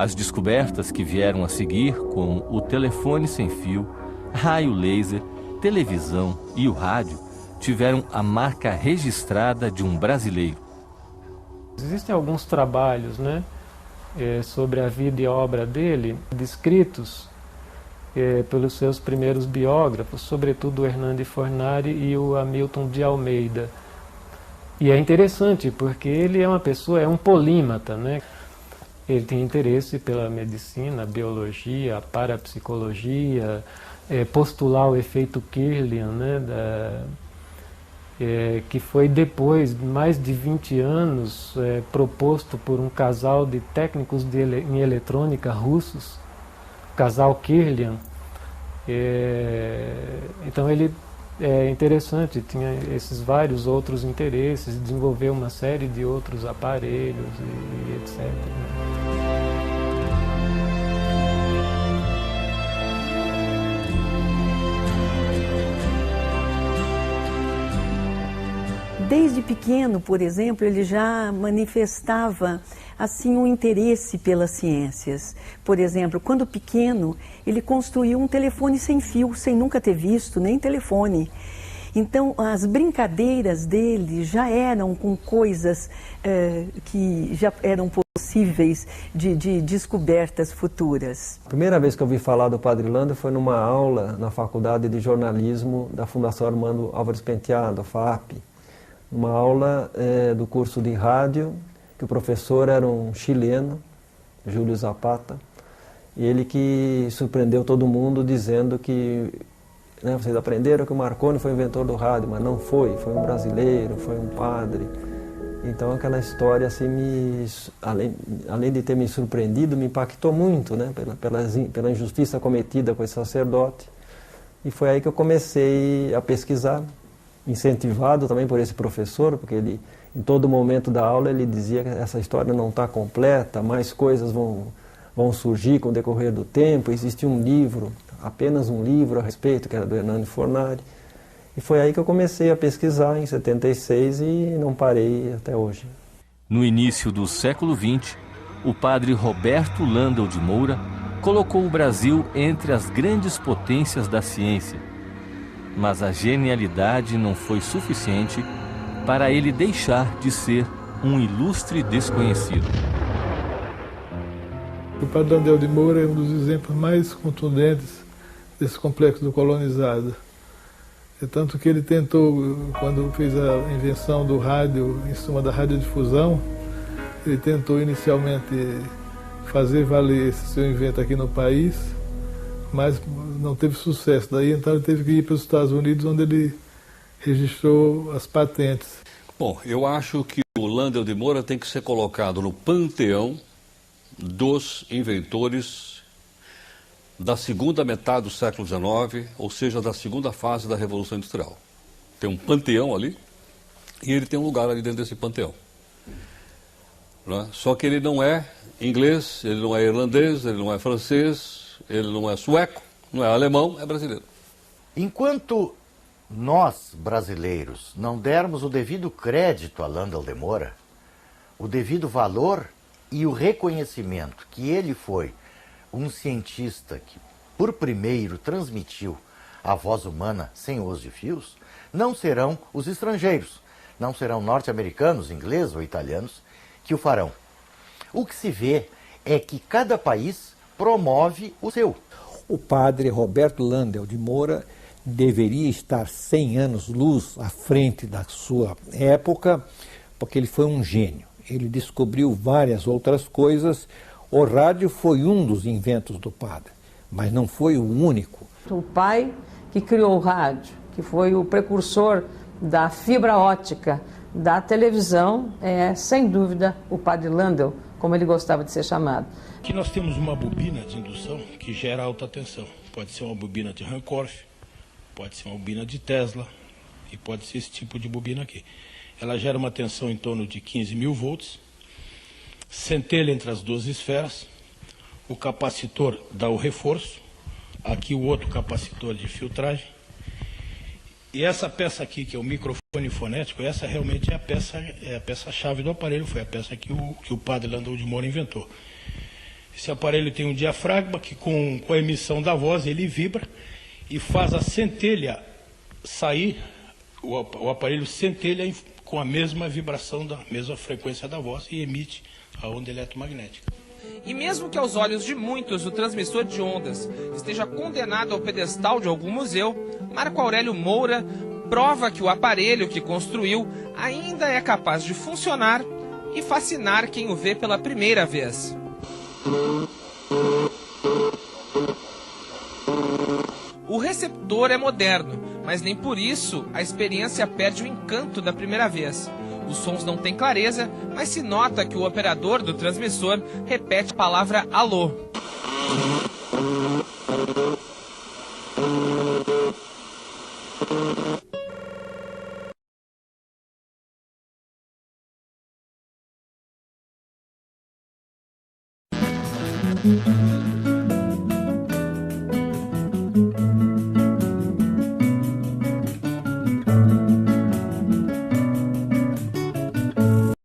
As descobertas que vieram a seguir, como o telefone sem fio, raio laser, televisão e o rádio, tiveram a marca registrada de um brasileiro. Existem alguns trabalhos, né, sobre a vida e obra dele, descritos pelos seus primeiros biógrafos, sobretudo o Hernani Fornari e o Hamilton de Almeida. E é interessante porque ele é uma pessoa, é um polímata, né? Ele tem interesse pela medicina, biologia, parapsicologia, postular o efeito Kirlian, né, que foi depois, mais de 20 anos, proposto por um casal de técnicos em eletrônica russos, o casal Kirlian. Então ele é interessante, tinha esses vários outros interesses, desenvolveu uma série de outros aparelhos e etc. Desde pequeno, por exemplo, ele já manifestava assim um interesse pelas ciências. Por exemplo, quando pequeno, ele construiu um telefone sem fio, sem nunca ter visto nem telefone. Então, as brincadeiras dele já eram com coisas que já eram possíveis de descobertas futuras. A primeira vez que eu ouvi falar do Padre Landel foi numa aula na Faculdade de Jornalismo da Fundação Armando Álvares Penteado, FAP. Uma aula do curso de rádio, que o professor era um chileno, Júlio Zapata, e ele que surpreendeu todo mundo dizendo que, né, vocês aprenderam que o Marconi foi o inventor do rádio, mas não foi, foi um brasileiro, foi um padre. Então aquela história, assim, além de ter me surpreendido, me impactou muito, né, pela injustiça cometida com esse sacerdote. E foi aí que eu comecei a pesquisar, incentivado também por esse professor, porque ele, em todo momento da aula, ele dizia que essa história não está completa, mais coisas vão surgir com o decorrer do tempo. Existe um livro, apenas um livro a respeito, que era do Hernani Fornari. E foi aí que eu comecei a pesquisar, em 76, e não parei até hoje. No início do século XX, o padre Roberto Landel de Moura colocou o Brasil entre as grandes potências da ciência. Mas a genialidade não foi suficiente para ele deixar de ser um ilustre desconhecido. O padre Landel de Moura é um dos exemplos mais contundentes desse complexo do colonizado. É tanto que ele tentou, quando fez a invenção do rádio, em cima da radiodifusão, ele tentou inicialmente fazer valer esse seu invento aqui no país, mas não teve sucesso. Daí então ele teve que ir para os Estados Unidos, onde ele registrou as patentes. Bom, eu acho que o Landel de Moura tem que ser colocado no panteão dos inventores da segunda metade do século XIX, ou seja, da segunda fase da Revolução Industrial. Tem um panteão ali, e ele tem um lugar ali dentro desse panteão. Não é? Só que ele não é inglês, ele não é irlandês, ele não é francês, ele não é sueco, não é alemão, é brasileiro. Enquanto nós, brasileiros, não dermos o devido crédito a Landel de Moura, o devido valor e o reconhecimento que ele foi um cientista que, por primeiro, transmitiu a voz humana sem os de fios, não serão os estrangeiros, não serão norte-americanos, ingleses ou italianos que o farão. O que se vê é que cada país promove o seu. O padre Roberto Landel de Moura deveria estar 100 anos-luz à frente da sua época, porque ele foi um gênio. Ele descobriu várias outras coisas. O rádio foi um dos inventos do padre, mas não foi o único. O pai que criou o rádio, que foi o precursor da fibra ótica, da televisão, é sem dúvida o padre Landel, como ele gostava de ser chamado. Aqui nós temos uma bobina de indução que gera alta tensão. Pode ser uma bobina de Rancorf, pode ser uma bobina de Tesla e pode ser esse tipo de bobina aqui. Ela gera uma tensão em torno de 15.000 volts, centelha entre as duas esferas, o capacitor dá o reforço, aqui o outro capacitor de filtragem, e essa peça aqui, que é o microfone fonético, essa realmente é a peça-chave do aparelho, foi a peça que o padre Landel de Moura inventou. Esse aparelho tem um diafragma que com a emissão da voz ele vibra e faz a centelha sair, o aparelho centelha com a mesma vibração, da mesma frequência da voz e emite a onda eletromagnética. E mesmo que aos olhos de muitos o transmissor de ondas esteja condenado ao pedestal de algum museu, Marco Aurélio Moura prova que o aparelho que construiu ainda é capaz de funcionar e fascinar quem o vê pela primeira vez. O receptor é moderno, mas nem por isso a experiência perde o encanto da primeira vez. Os sons não têm clareza, mas se nota que o operador do transmissor repete a palavra alô.